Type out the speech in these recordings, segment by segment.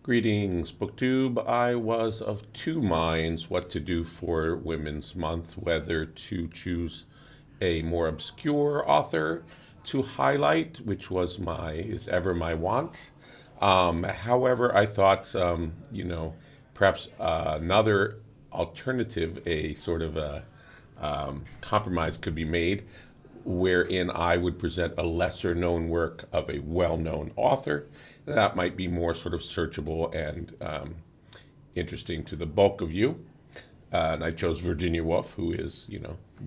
Greetings, BookTube. I was of two minds what to do for Women's Month, whether to choose a more obscure author to highlight, which is ever my want. However, I thought, perhaps another alternative, a sort of a compromise could be made wherein I would present a lesser known work of a well known author. That might be more sort of searchable and interesting to the bulk of you. And I chose Virginia Woolf, who is,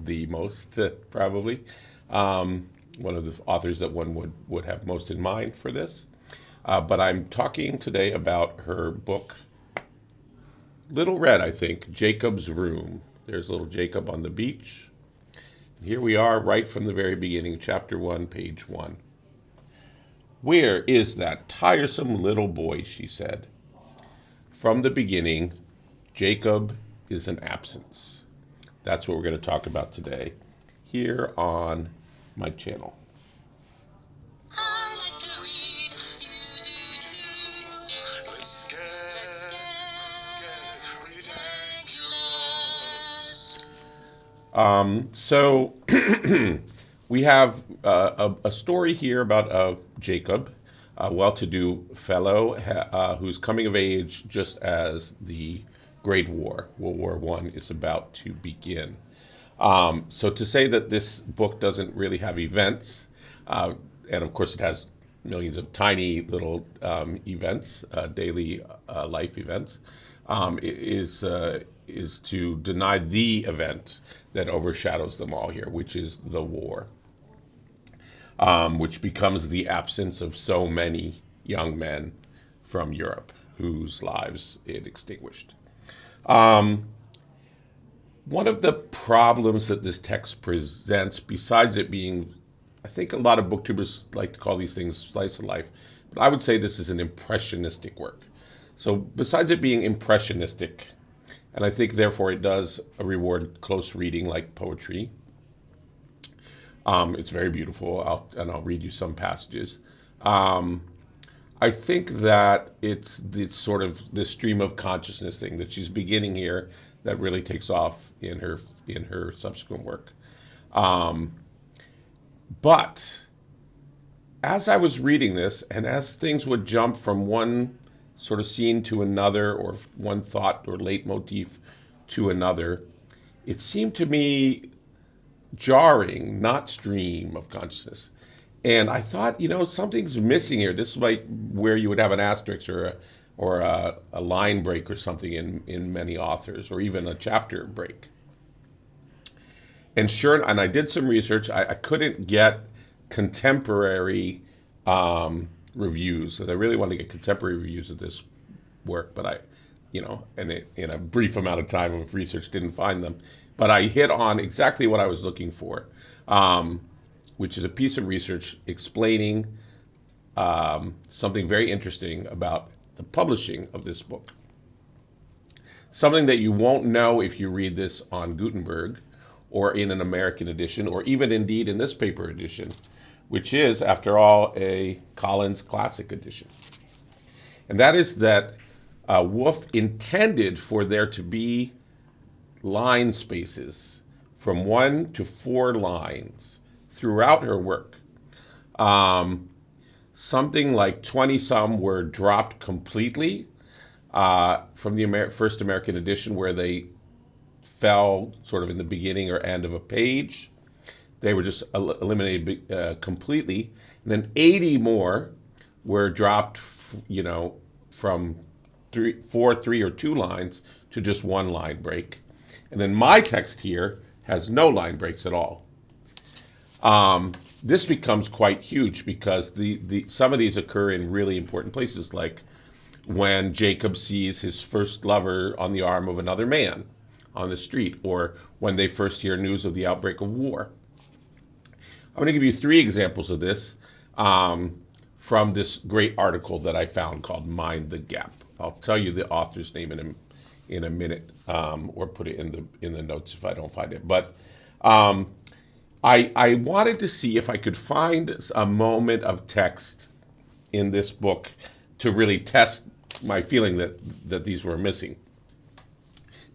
the most probably one of the authors that one would have most in mind for this. But I'm talking today about her book, little read, I think, Jacob's Room. There's little Jacob on the beach. Here we are right from the very beginning, chapter 1, page 1. "Where is that tiresome little boy?" she said. From the beginning, Jacob is an absence. That's what we're going to talk about today here on my channel. So we have a story here about Jacob, a well-to-do fellow who's coming of age just as the Great War, World War I, is about to begin. So to say that this book doesn't really have events, and of course it has millions of tiny little events, daily life events, is to deny the event that overshadows them all here, which is the war, which becomes the absence of so many young men from Europe whose lives it extinguished. One of the problems that this text presents, besides it being, I think a lot of booktubers like to call these things slice of life, but I would say this is an impressionistic work. So besides it being impressionistic, and I think therefore it does reward close reading like poetry. It's very beautiful, I'll read you some passages. I think that it's sort of this stream of consciousness thing that she's beginning here that really takes off in her subsequent work. But as I was reading this, and as things would jump from one sort of scene to another, or one thought or leitmotif to another, it seemed to me jarring, not stream of consciousness. And I thought, something's missing here. This is like where you would have an asterisk or a line break or something in many authors, or even a chapter break. And I did some research. I couldn't get contemporary reviews, and I really wanted to get contemporary reviews of this work, but in a brief amount of time of research, didn't find them. But I hit on exactly what I was looking for, which is a piece of research explaining something very interesting about the publishing of this book. Something that you won't know if you read this on Gutenberg or in an American edition, or even indeed in this paper edition, which is, after all, a Collins Classic edition. And that is that Woolf intended for there to be line spaces from 1 to 4 lines throughout her work. Something like 20 some were dropped completely from the first American edition, where they fell sort of in the beginning or end of a page. They were just eliminated completely. And then 80 more were dropped, from 3 or 2 lines to just 1 line break. And then my text here has no line breaks at all. This becomes quite huge because some of these occur in really important places, like when Jacob sees his first lover on the arm of another man on the street, or when they first hear news of the outbreak of war. I'm going to give you 3 examples of this from this great article that I found called Mind the Gap. I'll tell you the author's name in a minute, or put it in the notes if I don't find it. But I wanted to see if I could find a moment of text in this book to really test my feeling that these were missing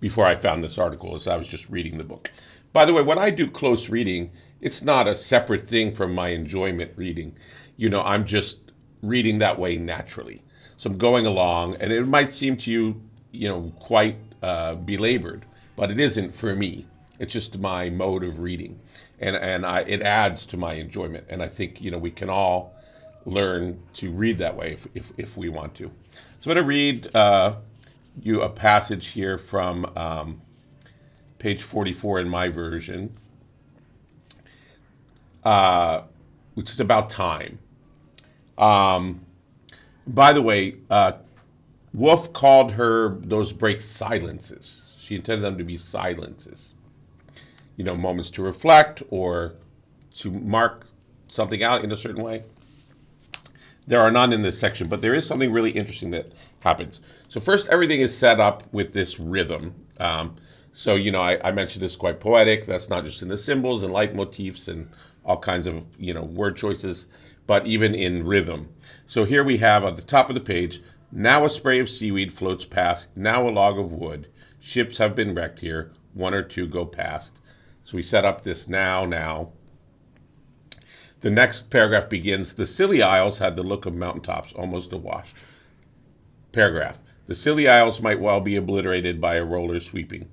before I found this article as I was just reading the book. By the way, when I do close reading, it's not a separate thing from my enjoyment reading. I'm just reading that way naturally. So I'm going along, and it might seem to you, quite belabored, but it isn't for me. It's just my mode of reading, and it adds to my enjoyment. And I think we can all learn to read that way if we want to. So I'm going to read you a passage here from page 44 in my version, which is about time. By the way, Woolf called those breaks silences. She intended them to be silences. Moments to reflect or to mark something out in a certain way. There are none in this section, but there is something really interesting that happens. So first, everything is set up with this rhythm. So, I mentioned this quite poetic. That's not just in the symbols and leitmotifs and all kinds of, word choices, but even in rhythm. So here we have at the top of the page, now a spray of seaweed floats past, now a log of wood. Ships have been wrecked here, one or two go past. So we set up this now. The next paragraph begins, the Scilly Isles had the look of mountaintops, almost awash. Paragraph, the Scilly Isles might well be obliterated by a roller sweeping.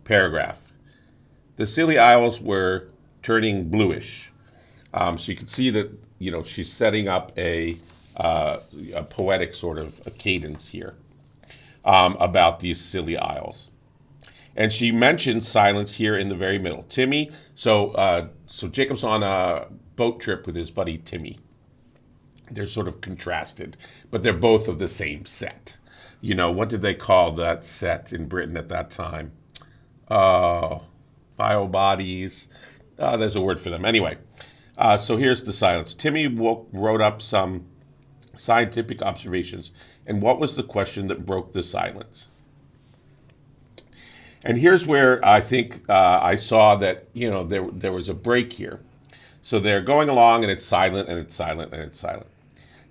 Paragraph, the Scilly Isles were turning bluish. So you can see that, she's setting up a poetic sort of a cadence here about these Scilly Isles. And she mentions silence here in the very middle. Timmy, so Jacob's on a boat trip with his buddy Timmy. They're sort of contrasted, but they're both of the same set. What did they call that set in Britain at that time? Bio bodies. There's a word for them. Anyway, so here's the silence. Timmy wrote up some scientific observations. And what was the question that broke the silence? And here's where I think I saw that, there was a break here. So they're going along and it's silent and it's silent and it's silent.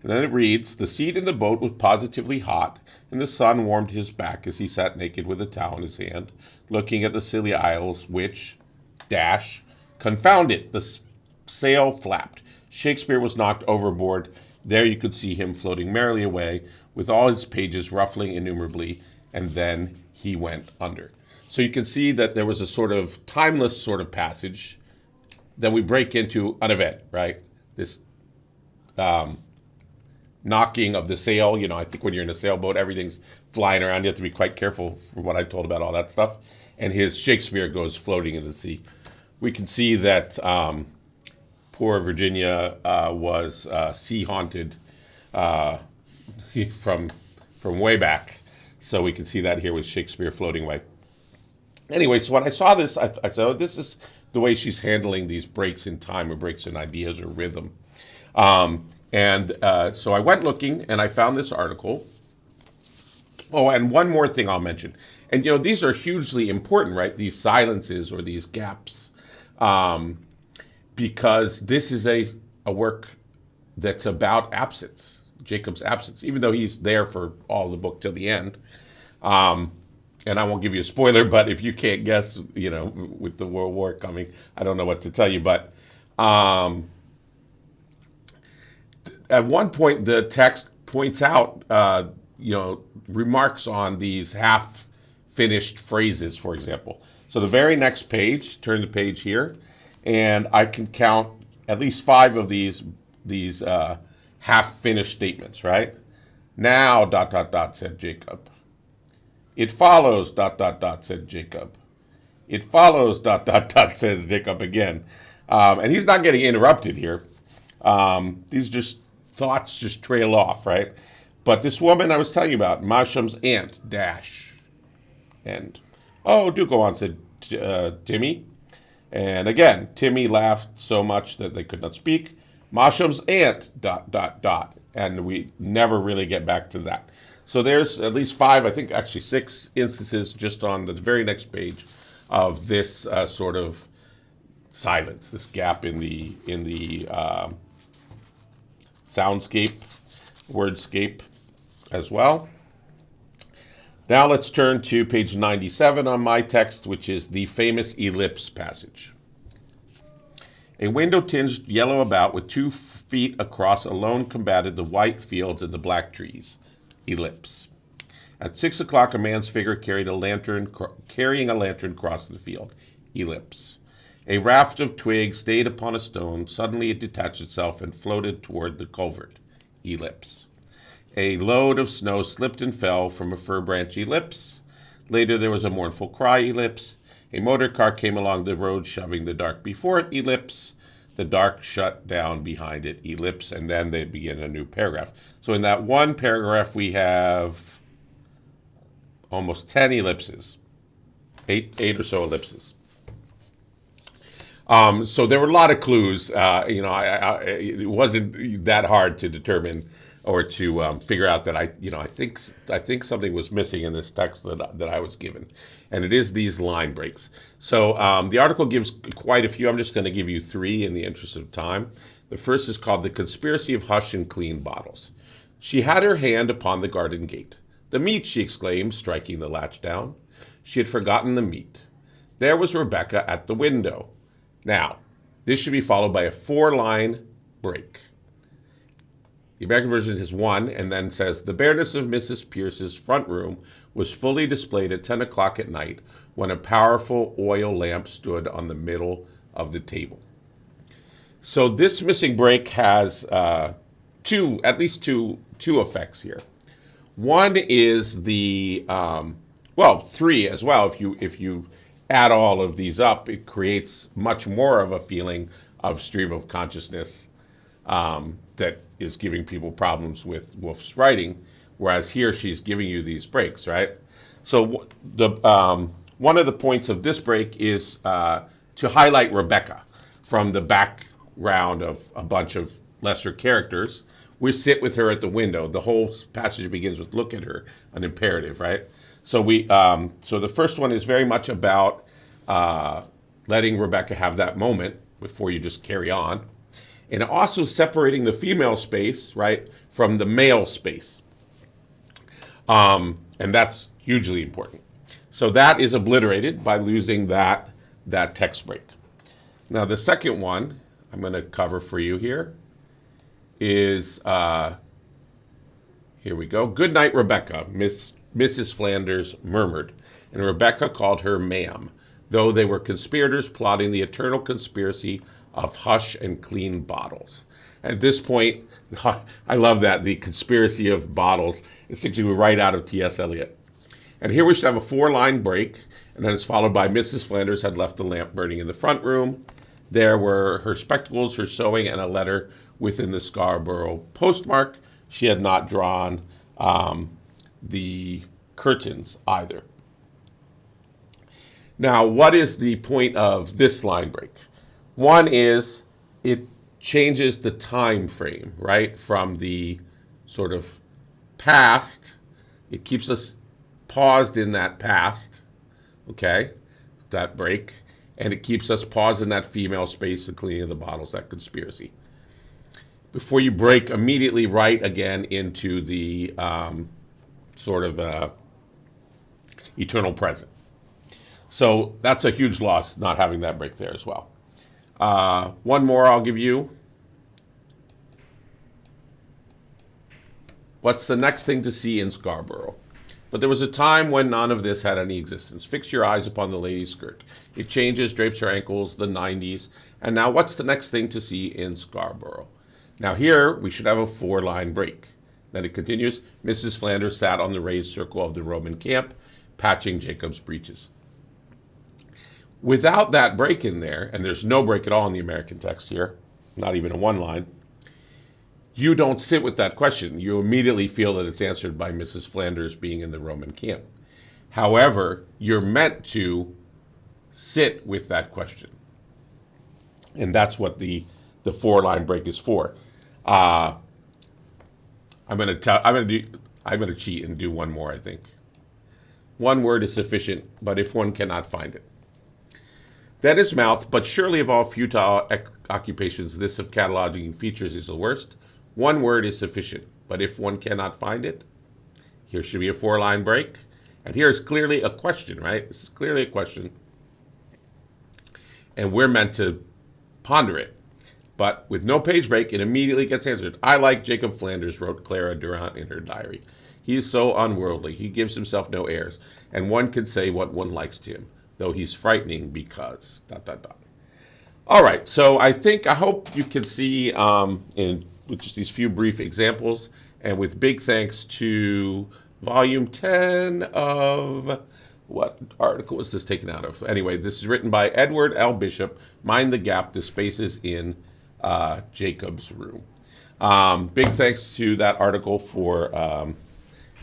And then it reads, the seat in the boat was positively hot and the sun warmed his back as he sat naked with a towel in his hand, looking at the Scilly Isles, which, confound it, the sail flapped. Shakespeare was knocked overboard. There you could see him floating merrily away with all his pages ruffling innumerably, and then he went under. So you can see that there was a sort of timeless sort of passage. Then we break into an event, right? This knocking of the sail. I think when you're in a sailboat, everything's flying around. You have to be quite careful for what I told about all that stuff. And his Shakespeare goes floating in the sea. We can see that poor Virginia was sea haunted from way back. So we can see that here with Shakespeare floating away. Anyway, so when I saw this, I said, oh, this is the way she's handling these breaks in time or breaks in ideas or rhythm. So I went looking and I found this article. Oh, and one more thing I'll mention. And, these are hugely important, right? These silences or these gaps. Because this is a work that's about absence, Jacob's absence, even though he's there for all the book till the end. And I won't give you a spoiler, but if you can't guess, with the World War coming, I don't know what to tell you. But at one point, the text points out, remarks on these half-finished phrases, for example. So the very next page, turn the page here, and I can count at least 5 of these half-finished statements, right? Now, ... said Jacob. It follows, ... said Jacob. It follows, ... says Jacob again. And he's not getting interrupted here. These thoughts just trail off, right? But this woman I was telling you about, Masham's aunt, ... And, oh, do go on, said Timmy. And again, Timmy laughed so much that they could not speak. Masham's aunt, ... And we never really get back to that. So there's at least 5, I think actually 6 instances just on the very next page of this sort of silence, this gap in the soundscape, wordscape as well. Now let's turn to page 97 on my text, which is the famous ellipse passage. A window tinged yellow about with 2 feet across alone combated the white fields and the black trees. Ellipse. At 6 o'clock, a man's figure carrying a lantern crossed the field. Ellipse. A raft of twigs stayed upon a stone. Suddenly it detached itself and floated toward the culvert. Ellipse. A load of snow slipped and fell from a fir branch. Ellipse. Later there was a mournful cry. Ellipse. A motor car came along the road, shoving the dark before it. Ellipse. The dark shut down behind it. Ellipse. And then they begin a new paragraph. So in that one paragraph, we have almost 10 ellipses, eight or so ellipses. So there were a lot of clues. It wasn't that hard to determine or to figure out that I think something was missing in this text that I was given, and it is these line breaks. So the article gives quite a few. I'm just going to give you 3 in the interest of time. The first is called "The Conspiracy of Hush and Clean Bottles." She had her hand upon the garden gate. "The meat," she exclaimed, striking the latch down. She had forgotten the meat. There was Rebecca at the window. Now, this should be followed by a 4-line break. The American version has 1 and then says, "The bareness of Mrs. Pierce's front room was fully displayed at 10 o'clock at night when a powerful oil lamp stood on the middle of the table." So this missing break has at least two effects here. One is the 3 as well. If you add all of these up, it creates much more of a feeling of stream of consciousness that is giving people problems with Woolf's writing, whereas here she's giving you these breaks, right? So one of the points of this break is to highlight Rebecca from the background of a bunch of lesser characters. We sit with her at the window. The whole passage begins with "look at her," an imperative, right? So so the first one is very much about letting Rebecca have that moment before you just carry on, and also separating the female space, right, from the male space, and that's hugely important. So that is obliterated by losing that text break. Now the second one I'm going to cover for you here is here we go. "Good night, Rebecca," Mrs. Flanders murmured, and Rebecca called her ma'am, though they were conspirators plotting the eternal conspiracy of hush and clean bottles. At this point, I love that, the conspiracy of bottles. It's actually right out of T.S. Eliot. And here we should have a 4-line break, and then it's followed by "Mrs. Flanders had left the lamp burning in the front room. There were her spectacles, her sewing, and a letter within the Scarborough postmark. She had not drawn the curtains either." Now, what is the point of this line break? One is it changes the time frame, right? From the sort of past, it keeps us paused in that past, okay, that break, and it keeps us paused in that female space, the cleaning of the bottles, that conspiracy. Before you break immediately right again into the eternal present. So that's a huge loss not having that break there as well. One more I'll give you. "What's the next thing to see in Scarborough? But there was a time when none of this had any existence. Fix your eyes upon the lady's skirt. It changes, drapes her ankles, the 90s. And now what's the next thing to see in Scarborough?" Now here we should have a 4-line break. Then it continues, "Mrs. Flanders sat on the raised circle of the Roman camp, patching Jacob's breeches." Without that break in there, and there's no break at all in the American text here, not even a 1-line, you don't sit with that question. You immediately feel that it's answered by Mrs. Flanders being in the Roman camp. However, you're meant to sit with that question. And that's what the 4-line break is for. I'm going to cheat and do one more, I think. "One word is sufficient, but if one cannot find it." Then his mouth, "But surely of all futile occupations, this of cataloging features is the worst. One word is sufficient, but if one cannot find it." Here should be a 4-line break. And here is clearly a question, right? This is clearly a question, and we're meant to ponder it. But with no page break, it immediately gets answered. I like Jacob Flanders, wrote Clara Durant in her diary. He is so unworldly. He gives himself no airs, and one can say what one likes to him, though he's frightening because ... dot dot dot. All right, so I hope you can see in with just these few brief examples, and with big thanks to volume 10 of what article was this taken out of? Anyway, this is written by Edward L. Bishop. Mind the Gap: The Spaces in Jacob's Room. Big thanks to that article for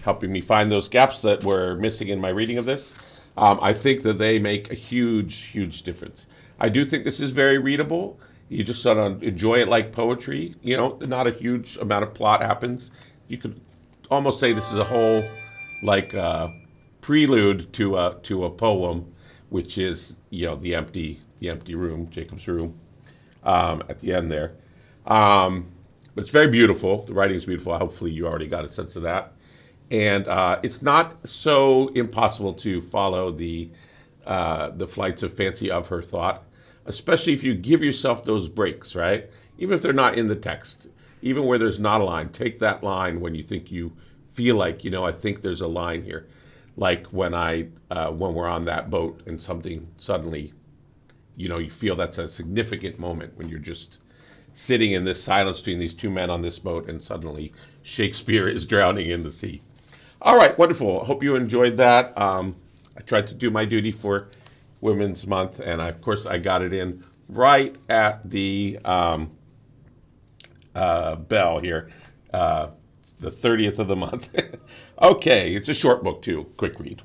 helping me find those gaps that were missing in my reading of this. I think that they make a huge, huge difference. I do think this is very readable. You just sort of enjoy it like poetry. You know, not a huge amount of plot happens. You could almost say this is a whole like prelude to a poem, which is the empty room, Jacob's room, at the end there. But it's very beautiful. The writing is beautiful. Hopefully, you already got a sense of that. And it's not so impossible to follow the flights of fancy of her thought, especially if you give yourself those breaks, right? Even if they're not in the text, even where there's not a line, take that line when you think you feel like, I think there's a line here. Like when we're on that boat and something suddenly, you feel that's a significant moment when you're just sitting in this silence between these two men on this boat and suddenly Shakespeare is drowning in the sea. All right, wonderful. Hope you enjoyed that. I tried to do my duty for Women's Month, and of course I got it in right at the bell here, the 30th of the month. Okay, it's a short book too, quick read.